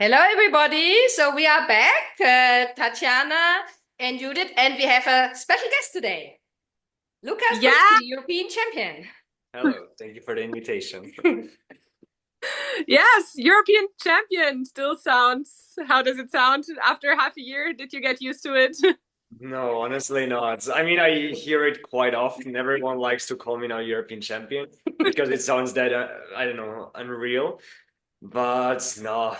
Hello, everybody. So we are back, Tatjana and Judith, and we have a special guest today, Lukas Yeah, Britschgi, European champion. Hello, thank you for the invitation. yes, European champion still sounds. How does it sound after half a year? Did you get used to it? No, honestly not. I mean, I hear it quite often. Everyone likes to call me now European champion because it sounds that, I don't know, unreal. But no,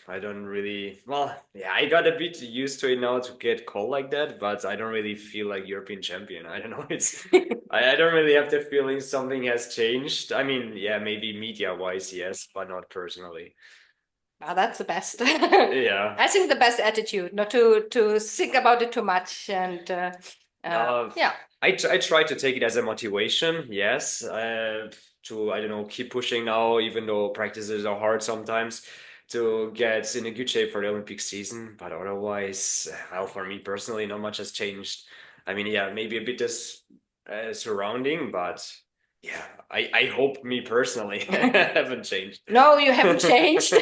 I don't really, well, yeah, I got a bit used to it now to get called like that, but I don't really feel like European champion. I don't know, I don't really have the feeling something has changed. I mean, yeah, maybe media-wise, yes, but not personally. Well, that's the best. Yeah. I think the best attitude, not to think about it too much, and No, yeah. I try to take it as a motivation, yes, to, I don't know, keep pushing now, even though practices are hard sometimes, to get in a good shape for the Olympic season. But otherwise, well, for me personally, not much has changed. I mean, yeah, maybe a bit as surrounding, but yeah, I hope me personally haven't changed. No, you haven't changed.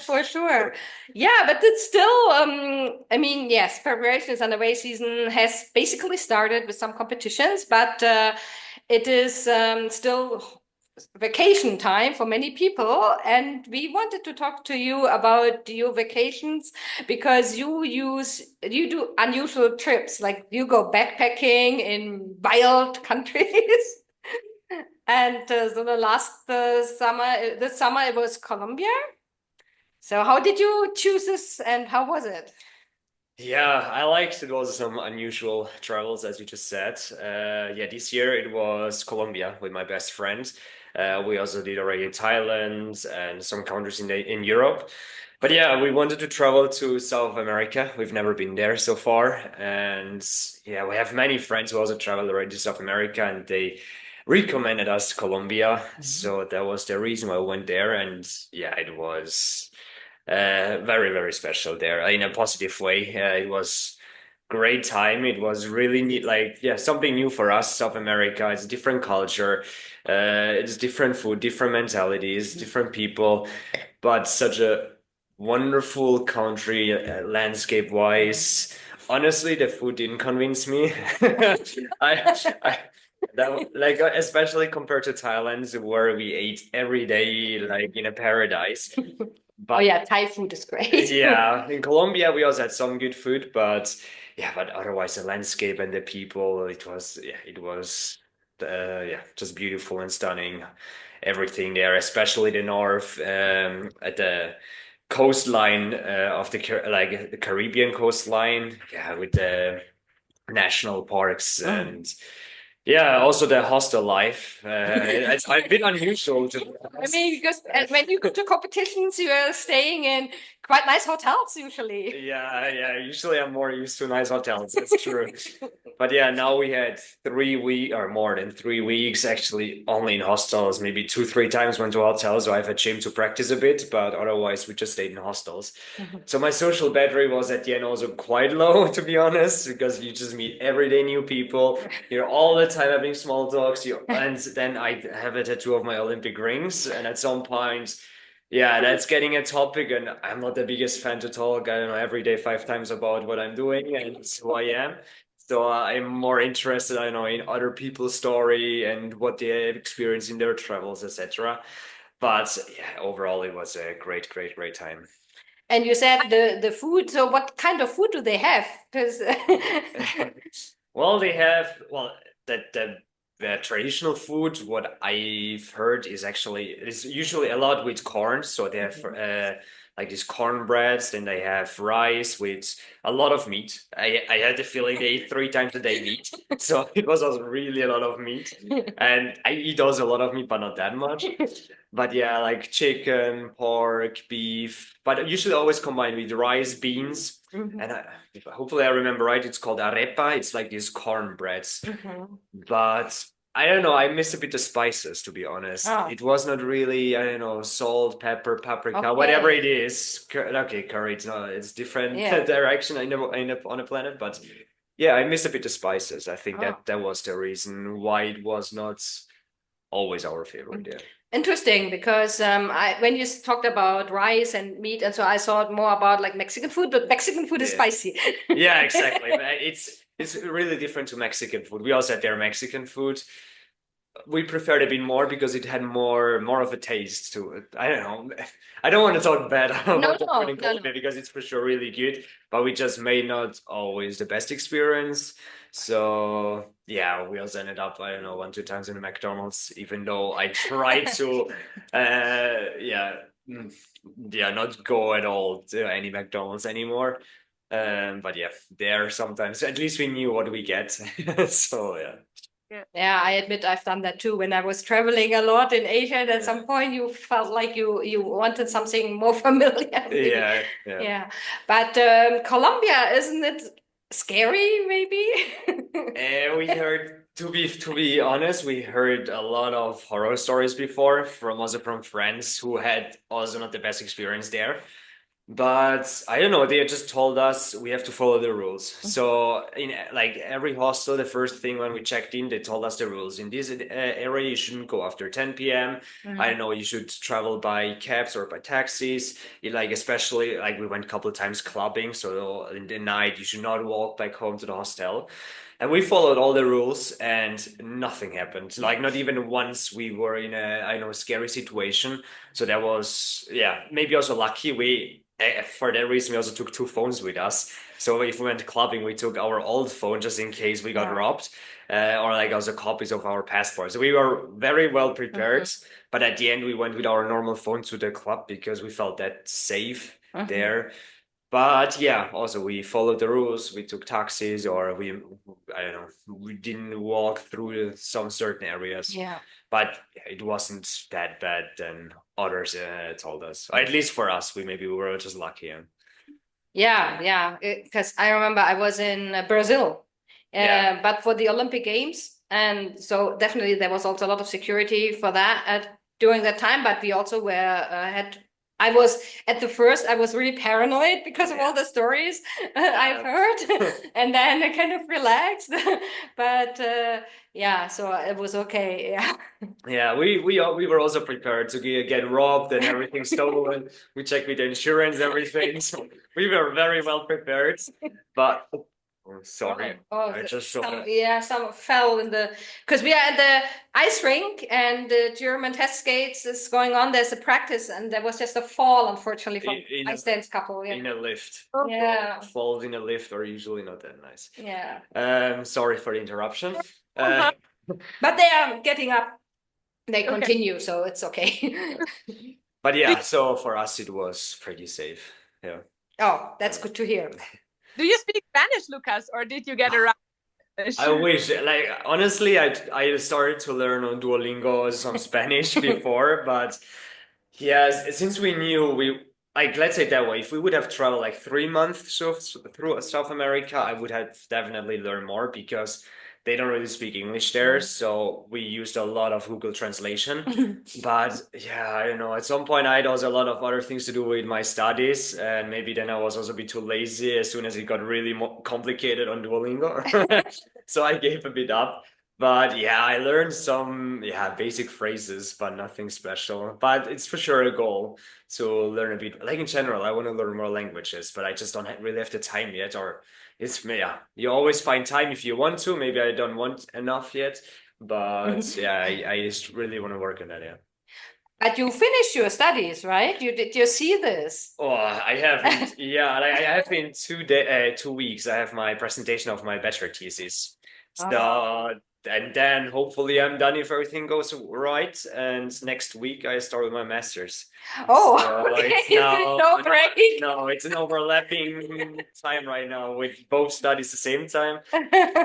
For sure. Yeah, but it's still, I mean, yes, preparations and away season has basically started with some competitions, but it is still vacation time for many people. And we wanted to talk to you about your vacations because you do unusual trips, like you go backpacking in wild countries. And so the last summer, this summer it was Colombia. So how did you choose this and how was it? Yeah, I liked it was some unusual travels, as you just said. Yeah, this year it was Colombia with my best friend. We also did already Thailand and some countries in Europe. But yeah, we wanted to travel to South America. We've never been there so far. And yeah, we have many friends who also traveled already to South America and they recommended us Colombia. So that was the reason why we went there. And yeah, it was very, very special there in a positive way. It was great time. It was really neat, like yeah, something new for us. South America, it's a different culture, it's different food, different mentalities, different people, but such a wonderful country, landscape wise. Honestly, the food didn't convince me. I that like especially compared to Thailand, where we ate every day like in a paradise. Oh But yeah, Thai food is great. yeah, in Colombia we also had some good food, but yeah, but otherwise the landscape and the people, it was yeah, it was yeah, just beautiful and stunning. Everything there, especially the north, at the coastline of like the Caribbean coastline, yeah, with the national parks Mm. and yeah, also the hostel life. It's a bit unusual to be I honest. mean, because when you go to competitions, you are staying in quite nice hotels usually. Yeah, yeah. Usually I'm more used to nice hotels. That's true. But yeah, now we had 3 week or more than 3 weeks actually only in hostels. Maybe two, three times went to hotels. So I've had gym to practice a bit, but otherwise we just stayed in hostels. So my social battery was at the end also quite low, to be honest, because you just meet everyday new people. You're all the time having small talks. And then I have a tattoo of my Olympic rings, and at some point. Yeah, that's getting a topic, and I'm not the biggest fan to talk, I don't know, every day 5 times about what I'm doing and who I am. So I'm more interested, I don't know, in other people's story and what they have experienced in their travels, etc. But yeah, overall, it was a great, great, great time. And you said the food. So what kind of food do they have? Because Well, they have, well, the traditional food, what I've heard is actually, it's usually a lot with corn. So they have like these cornbreads, then they have rice with a lot of meat. I had the feeling they eat 3 times a day meat. So it was also really a lot of meat. And I eat also a lot of meat, but not that much. But yeah, like chicken, pork, beef, but usually always combined with rice, beans. Mhm. And hopefully I remember right, it's called arepa. It's like these cornbreads. Mhm. But I don't know, I miss a bit the spices, to be honest. Oh, It was not really, I don't know, salt, pepper, paprika, whatever it okay. is. Okay, curry, it's not, it's different Yeah. direction. I never end up on a planet, but yeah, I miss a bit the spices. I think Oh. that was the reason why it was not always our favorite, Mm. yeah. Interesting, because when you talked about rice and meat, and so I thought more about like Mexican food, but Mexican food is Yeah. spicy. Yeah, exactly. But it's really different to Mexican food. We also had their Mexican food. We preferred a bit more because it had more of a taste to it. I don't know. I don't want to talk bad No, about the food in no, Colombia because it's for sure really good, but we just made not always the best experience. So yeah, we also ended up, I don't know, 1, 2 times in the McDonald's, even though I tried to yeah, mm, yeah, not go at all to any McDonald's anymore. But yeah, there sometimes at least we knew what we get. So yeah. Yeah, I admit I've done that too. When I was traveling a lot in Asia, and at Yeah. some point you felt like you wanted something more familiar, maybe. Yeah, yeah. Yeah. But Colombia, isn't it scary, maybe? We heard, to be honest, we heard a lot of horror stories before from also from friends who had also not the best experience there. But I don't know, they just told us we have to follow the rules. So in like every hostel, the first thing when we checked in, they told us the rules. In this area, you shouldn't go after 10 p.m. I don't know, you should travel by cabs or by taxis. Like especially like we went a couple of times clubbing, so in the night you should not walk back home to the hostel. And we followed all the rules and nothing happened. Like not even once we were in a, I know, scary situation. So that was, yeah, maybe also lucky. For that reason, we also took 2 phones with us. So if we went clubbing, we took our old phone just in case we got robbed, or like also copies of our passports. So we were very well prepared. But at the end, we went with our normal phone to the club because we felt that safe there. But yeah, also we followed the rules. We took taxis, or I don't know, we didn't walk through some certain areas. Yeah. But it wasn't that bad than others told us. Or at least for us, we were just lucky. Yeah. Because I remember I was in Brazil, Yeah. but for the Olympic Games, and so definitely there was also a lot of security for that during that time. But we also were had. I was at the first. I was really paranoid because of all the stories I've heard, and then I kind of relaxed. But yeah, so it was okay. Yeah. Yeah, we were also prepared to get robbed and everything stolen. We checked with the insurance, everything. So we were very well prepared. But oh, sorry, I just saw that. Some fell in the because we are at the ice rink and the German test skates is going on. There's a practice and there was just a fall, unfortunately, from ice dance couple. Yeah. In a lift. Yeah. Falls in a lift are usually not that nice. Yeah. Sorry for the interruption. But they are getting up. They continue, so it's okay. But yeah, so for us it was pretty safe. Yeah. Oh, that's good to hear. Do you speak Spanish, Lukas, or did you get around? I wish, like, honestly, I started to learn on Duolingo some Spanish before, but yeah, since we knew like, let's say it that way, if we would have traveled like 3 months through South America, I would have definitely learned more because they don't really speak English there. So we used a lot of Google Translation. But yeah, I don't know. At some point, I had also a lot of other things to do with my studies, and maybe then I was also a bit too lazy as soon as it got really complicated on Duolingo. So I gave a bit up. But yeah, I learned some basic phrases, but nothing special. But it's for sure a goal to learn a bit. Like in general, I want to learn more languages, but I just don't really have the time yet. Or it's you always find time if you want to. Maybe I don't want enough yet, but yeah, I just really want to work on that. Yeah. But you finished your studies, right? Did you see this? Oh, I haven't. Yeah, I have in 2 weeks. I have my presentation of my bachelor thesis. So, and then hopefully I'm done if everything goes right. And next week I start with my master's. Oh, so okay. It's now, no break. No, it's an overlapping time right now with both studies at the same time.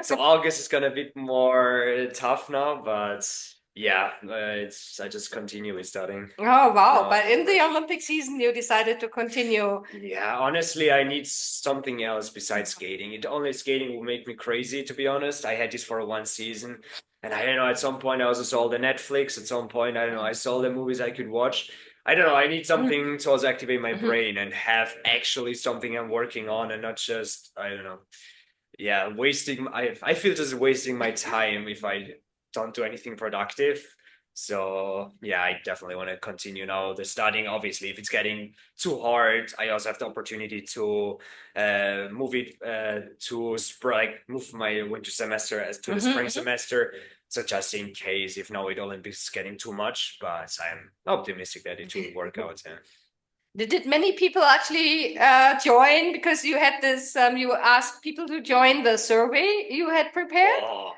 So August is gonna be more tough now, but yeah, I just continue with studying. Oh, wow. But in the Olympic season, you decided to continue. Yeah, honestly, I need something else besides skating. Only skating will make me crazy, to be honest. I had this for 1 season. And I don't know, at some point I also saw the Netflix. At some point, I don't know, I saw the movies I could watch. I don't know, I need something to also activate my brain and have actually something I'm working on and not just, I don't know. Yeah, I feel just wasting my time if I don't do anything productive. So yeah, I definitely want to continue now the studying. Obviously, if it's getting too hard, I also have the opportunity to move it to like move my winter semester as to the spring semester. So just in case if now with Olympics is getting too much, but I'm optimistic that it will work out. Yeah. Did many people actually join because you had this? You asked people to join the survey you had prepared. Oh.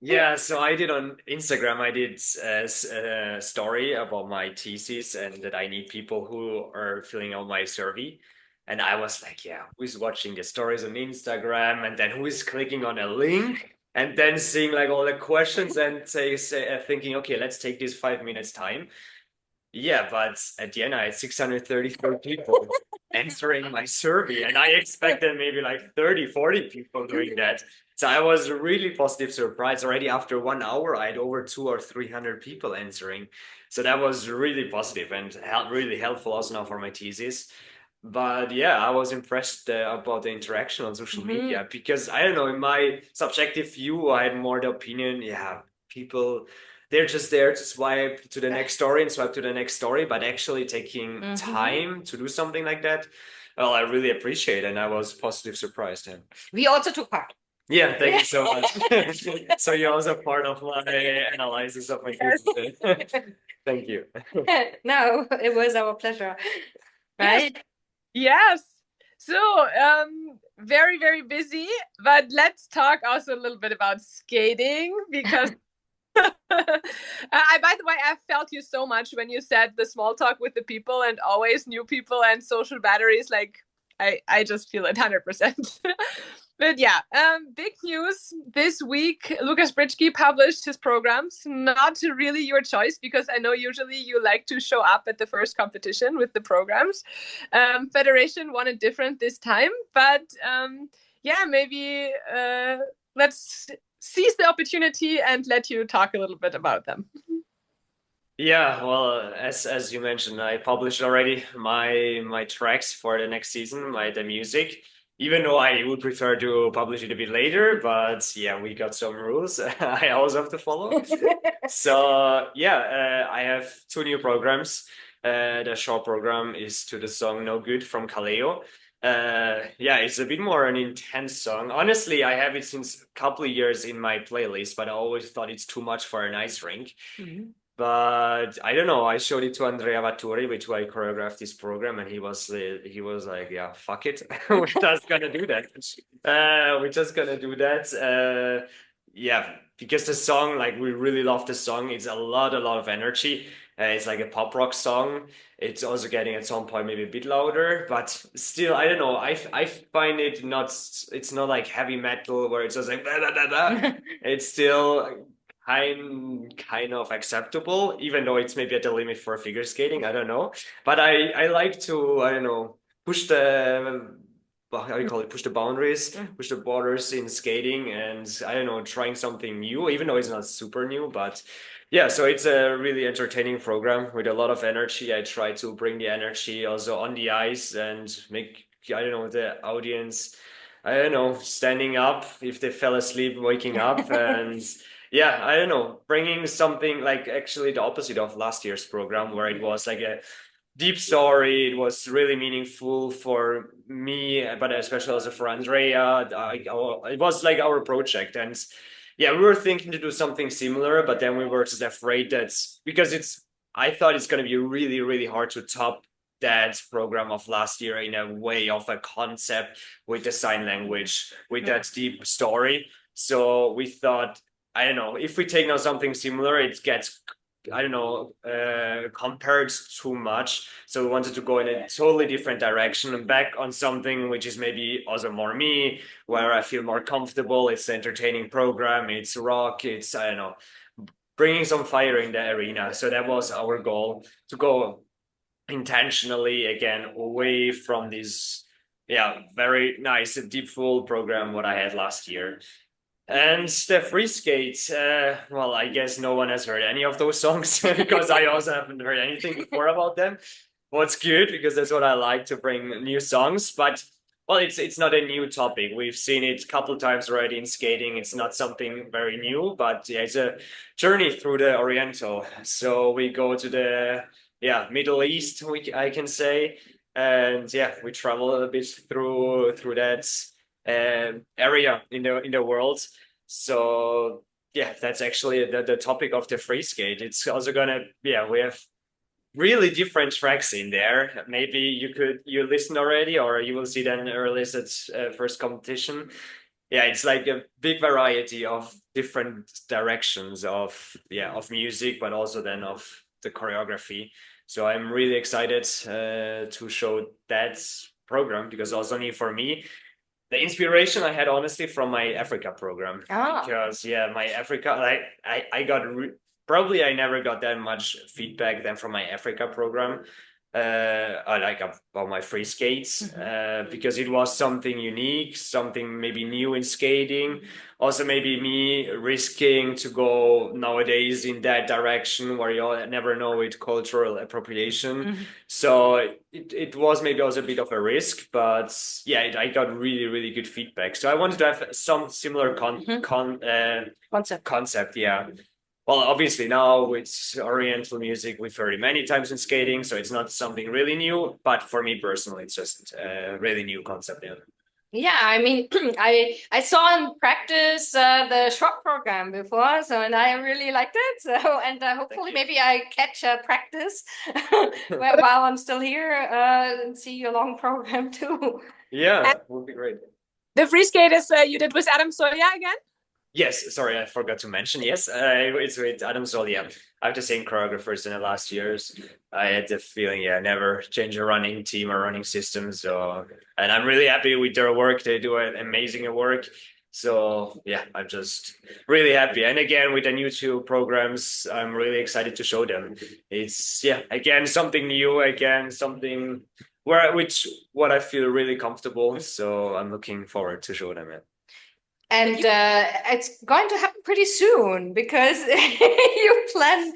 Yeah, so I did on Instagram, I did a story about my thesis and that I need people who are filling out my survey. And I was like, yeah, who's watching the stories on Instagram and then who is clicking on a link and then seeing like all the questions and thinking, okay, let's take this 5 minutes time. Yeah, but at the end, I had 634 people answering my survey, and I expected maybe like 30, 40 people doing that. So I was really positive surprised. Already after 1 hour, I had over 200 or 300 people answering. So that was really positive and really helpful also now for my thesis. But yeah, I was impressed about the interaction on social media because I don't know, in my subjective view, I had more the opinion, yeah, people they're just there to swipe to the next story and swipe to the next story, but actually taking time to do something like that, well, I really appreciate it, and I was positive surprised. And We also took part. yeah, thank you so much. So you're also part of my analysis of my thesis. Thank you. No, it was our pleasure. Right? Yes. So, very, very busy, but let's talk also a little bit about skating because by the way, I felt you so much when you said the small talk with the people and always new people and social batteries. Like, I just feel it 100%. But yeah, big news this week. Lukas Britschgi published his programs. Not really your choice because I know usually you like to show up at the first competition with the programs. Federation wanted different this time, but yeah, maybe let's seize the opportunity and let you talk a little bit about them. Yeah, well, as you mentioned, I published already my tracks for the next season, the music. Even though I would prefer to publish it a bit later, but yeah, we got some rules I also have to follow. So yeah, I have two new programs. The short program is to the song "No Good" from Kaleo. Yeah, it's a bit more an intense song. Honestly, I have it since a couple of years in my playlist, but I always thought it's too much for an ice rink. But I don't know. I showed it to Andrea Vaturi, with who I choreographed this program, and he was like, "Yeah, fuck it, we're just gonna do that. We're just gonna do that." Yeah, because the song, like, we really love the song. It's a lot of energy. It's like a pop rock song. It's also getting at some point maybe a bit louder, but still, I don't know. I find it not. It's not like heavy metal where it's just like blah, blah, blah, blah. It's still kind of acceptable, even though it's maybe at the limit for figure skating. I don't know, but I like to, I don't know, push the how do you call it, push the boundaries, push the borders in skating, and I don't know, trying something new, even though it's not super new. But yeah, so it's a really entertaining program with a lot of energy. I try to bring the energy also on the ice and make, I don't know, the audience, I don't know, standing up if they fell asleep, waking up. And yeah, I don't know, bringing something like actually the opposite of last year's program, where it was like a deep story. It was really meaningful for me, but especially also for Andrea. It was like our project. And yeah, we were thinking to do something similar, but then we were just afraid that because I thought it's going to be really, really hard to top that program of last year in a way of a concept with the sign language, with that deep story. So we thought, I don't know, if we take now something similar, it gets, I don't know, compared too much. So we wanted to go in a totally different direction and back on something which is maybe also more me, where I feel more comfortable. It's an entertaining program. It's rock. It's, I don't know, bringing some fire in the arena. So that was our goal, to go intentionally again away from this, yeah, very nice deep full program what I had last year. And the free skate, well, I guess no one has heard any of those songs because I also haven't heard anything before about them. What's good, because that's what I like, to bring new songs. But Well, it's not a new topic. We've seen it a couple of times already in skating. It's not something very new, but yeah, it's a journey through the Oriental. So we go to the Middle East, I can say, and yeah, we travel a bit through that area in the world. So yeah, that's actually the topic of the free skate. It's also gonna we have really different tracks in there. Maybe you listen already, or you will see then earliest at first competition. Yeah, it's like a big variety of different directions of music, but also then of the choreography. So I'm really excited to show that program, because also only for me, the inspiration I had honestly from my Africa program. Because my Africa, I got probably I never got that much feedback than from my Africa program. I like about my free skates because it was something unique, something maybe new in skating. Also, maybe me risking to go nowadays in that direction where you never know with cultural appropriation. So it was maybe also a bit of a risk, but yeah, I got really, really good feedback. So I wanted to have some similar concept, yeah. Well, obviously now it's Oriental music we've heard it many times in skating, so it's not something really new. But for me personally, it's just a really new concept. Yeah. Yeah, I mean, I saw in practice the short program before, so and I really liked it. So and hopefully maybe I catch a practice while I'm still here and see your long program too. Yeah, that would be great. The free skate is you did with Adam Soya again? Yes, sorry, I forgot to mention. Yes, it's with Adam Zolia. I have the same choreographers in the last years. I had the feeling, never change a running team or running system. So, and I'm really happy with their work. They do an amazing work. So, yeah, I'm just really happy. And again, with the new two programs, I'm really excited to show them. It's, again, something new, again, something what I feel really comfortable. So I'm looking forward to show them it. And it's going to happen pretty soon because you plan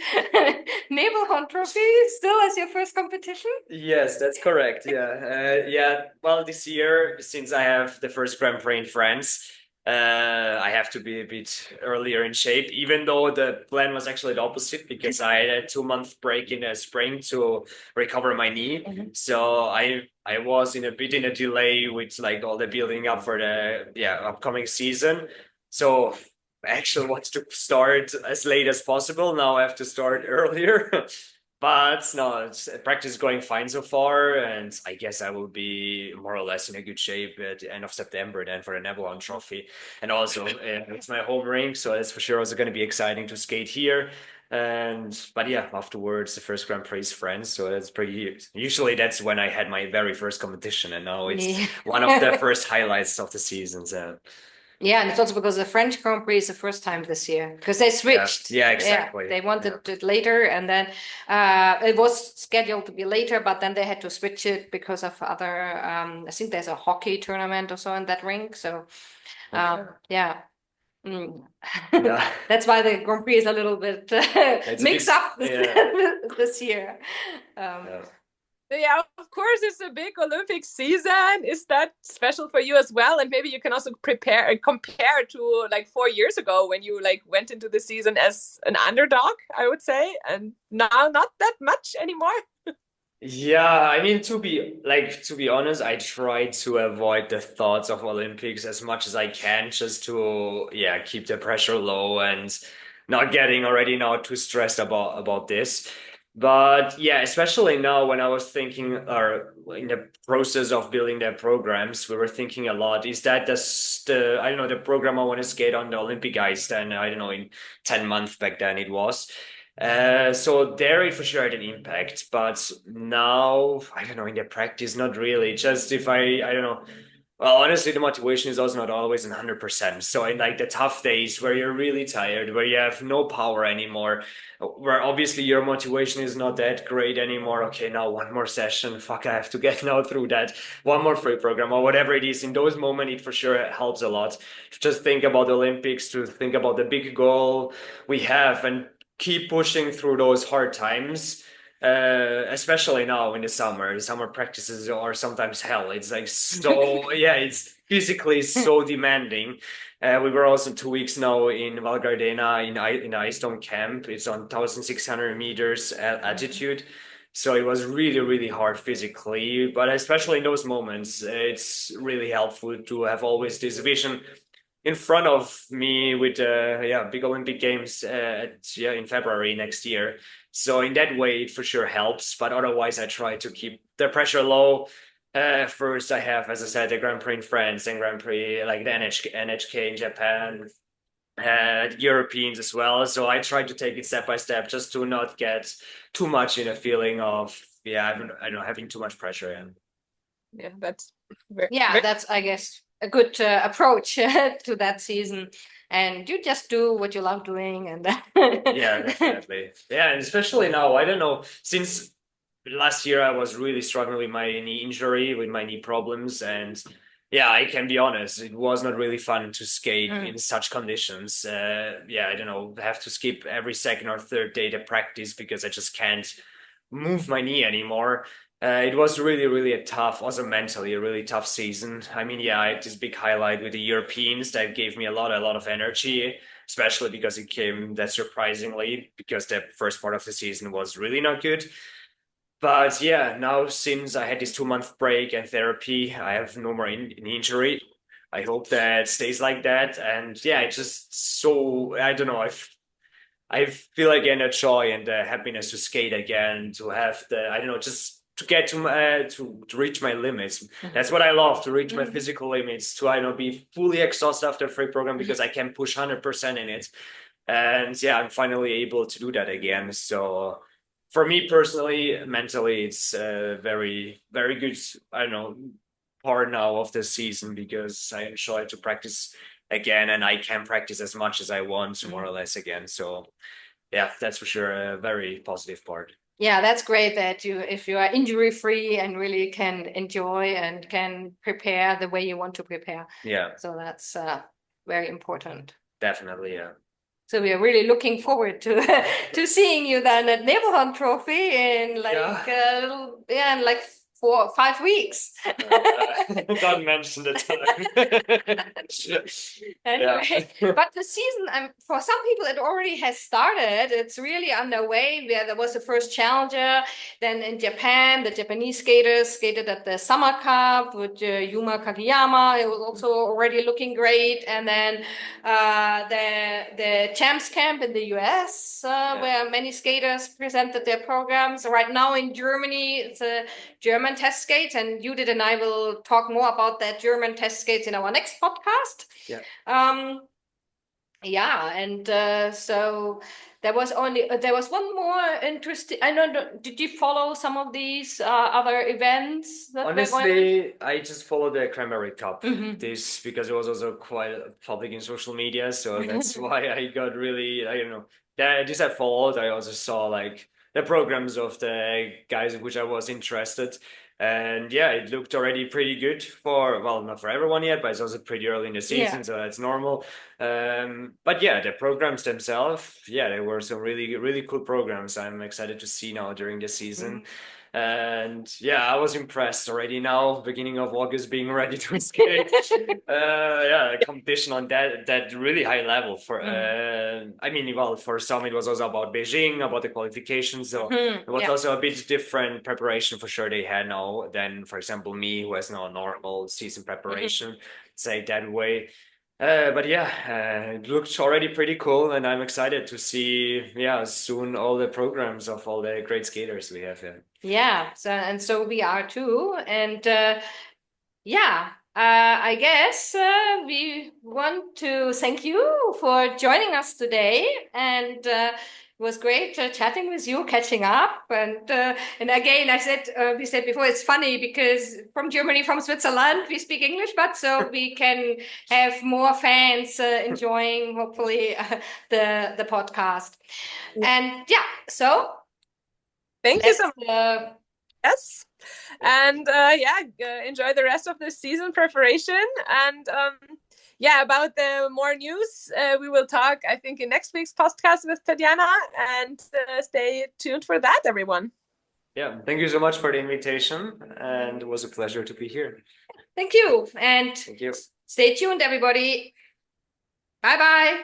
Nebelhorn Trophy still as your first competition? Yes, that's correct. Yeah. Well, this year, since I have the first Grand Prix in France, I have to be a bit earlier in shape, even though the plan was actually the opposite, because I had a 2-month break in the spring to recover my knee. So I was in a bit in a delay with like all the building up for the upcoming season. So I actually want to start as late as possible. Now I have to start earlier. But no, practice is going fine so far, and I guess I will be more or less in a good shape at the end of September then for the Nebelhorn Trophy. And also, it's my home rink, so it's for sure also going to be exciting to skate here. But yeah, afterwards the first Grand Prix is France, so that's pretty. Usually that's when I had my very first competition, and now it's one of the first highlights of the season. So. Yeah, and it's also because the French Grand Prix is the first time this year because they switched. Yeah, exactly. They wanted it later, and then it was scheduled to be later, but then they had to switch it because of other. I think there's a hockey tournament or so in that rink. So, yeah. That's why the Grand Prix is a little bit mixed up this year. Yeah, of course, it's a big Olympic season. Is that special for you as well? And maybe you can also compare to like 4 years ago when you like went into the season as an underdog, I would say, and now not that much anymore. Yeah, I mean, to be honest, I try to avoid the thoughts of Olympics as much as I can, just to keep the pressure low and not getting already now too stressed about this. But yeah, especially now when I was thinking, or in the process of building their programs, we were thinking a lot, is that the I don't know, the program I want to skate on the Olympic ice then, I don't know, in 10 months back then it was. So there it for sure had an impact, but now, I don't know, in the practice, not really. Just if I don't know. Well, honestly, the motivation is also not always 100%. So in like the tough days where you're really tired, where you have no power anymore, where obviously your motivation is not that great anymore. Okay, now one more session. Fuck, I have to get now through that. One more free program or whatever it is. In those moments, it for sure helps a lot to just think about the Olympics, to think about the big goal we have and keep pushing through those hard times. especially now in the summer. The summer practices are sometimes hell. It's like so, yeah, it's physically so demanding. We were also 2 weeks now in Val Gardena in Ice Dome camp. It's on 1,600 meters altitude. So it was really, really hard physically, but especially in those moments, it's really helpful to have always this vision in front of me with big Olympic Games in February next year. So in that way, it for sure helps. But otherwise, I try to keep the pressure low. First, I have, as I said, the Grand Prix in France and Grand Prix like the NHK in Japan, Europeans as well. So I try to take it step by step, just to not get too much in a feeling of I don't know, having too much pressure. Yeah, that's very, that's, I guess, a good approach to that season. And you just do what you love doing, and yeah, definitely. Yeah, and especially now, I don't know, since last year I was really struggling with my knee injury, with my knee problems, and yeah, I can be honest, it was not really fun to skate in such conditions. I don't know, have to skip every second or third day to practice because I just can't move my knee anymore. It was really, really also mentally, a really tough season. I mean, yeah, I had this big highlight with the Europeans that gave me a lot of energy, especially because it came that surprisingly, because the first part of the season was really not good. But yeah, now since I had this 2 month break and therapy, I have no more injury. I hope that stays like that. And yeah, it's just so, I don't know, I feel again the joy and the happiness to skate again, to have I don't know, just to get to reach my limits. That's what I love, to reach my physical limits, to I don't know, be fully exhausted after a free program because I can push 100% in it. And yeah, I'm finally able to do that again. So for me personally, mentally, it's a very, very good, I don't know, part now of the season because I enjoy to practice again and I can practice as much as I want, more or less again. So yeah, that's for sure a very positive part. Yeah, that's great that if you are injury free and really can enjoy and can prepare the way you want to prepare. Yeah, So that's very important. definitely. Yeah. So we are really looking forward to to seeing you then at Nebelhorn Trophy in in like 4 or 5 weeks. Don't mention the time. Anyway, but the season, for some people, it already has started. It's really underway. There was the first challenger. Then in Japan, the Japanese skaters skated at the Summer Cup with Yuma Kagiyama. It was also already looking great. And then the Champs Camp in the US, where many skaters presented their programs. Right now in Germany, it's a German test skate, and Judith and I will talk more about that German test skates in our next podcast. So there was one more interesting. I don't know. Did you follow some of these other events that were going on? Honestly, I just followed the Cranberry Cup. This because it was also quite public in social media, so that's why I got really, I don't know. This I followed. I also saw like the programs of the guys which I was interested. And yeah, it looked already pretty good not for everyone yet, but it's also pretty early in the season, so that's normal. But yeah, the programs themselves, there were some really, really cool programs I'm excited to see now during the season. And yeah, I was impressed already now, beginning of August, being ready to skate. Competition on that really high level for for some it was also about Beijing, about the qualifications. So it was also a bit different preparation for sure they had now than, for example, me, who has now a normal season preparation, say that way. It looks already pretty cool, and I'm excited to see, soon all the programs of all the great skaters we have here. Yeah, so we are too, and I guess we want to thank you for joining us today, and it was great chatting with you, catching up, and again, we said before, it's funny because from Germany, from Switzerland, we speak English, but so we can have more fans enjoying, hopefully, the podcast, and so thank you so much. Yes. And enjoy the rest of the season preparation. And about the more news, we will talk, I think, in next week's podcast with Tatjana. And stay tuned for that, everyone. Yeah, thank you so much for the invitation, and it was a pleasure to be here. Thank you. And Thank you. stay tuned, everybody. Bye bye.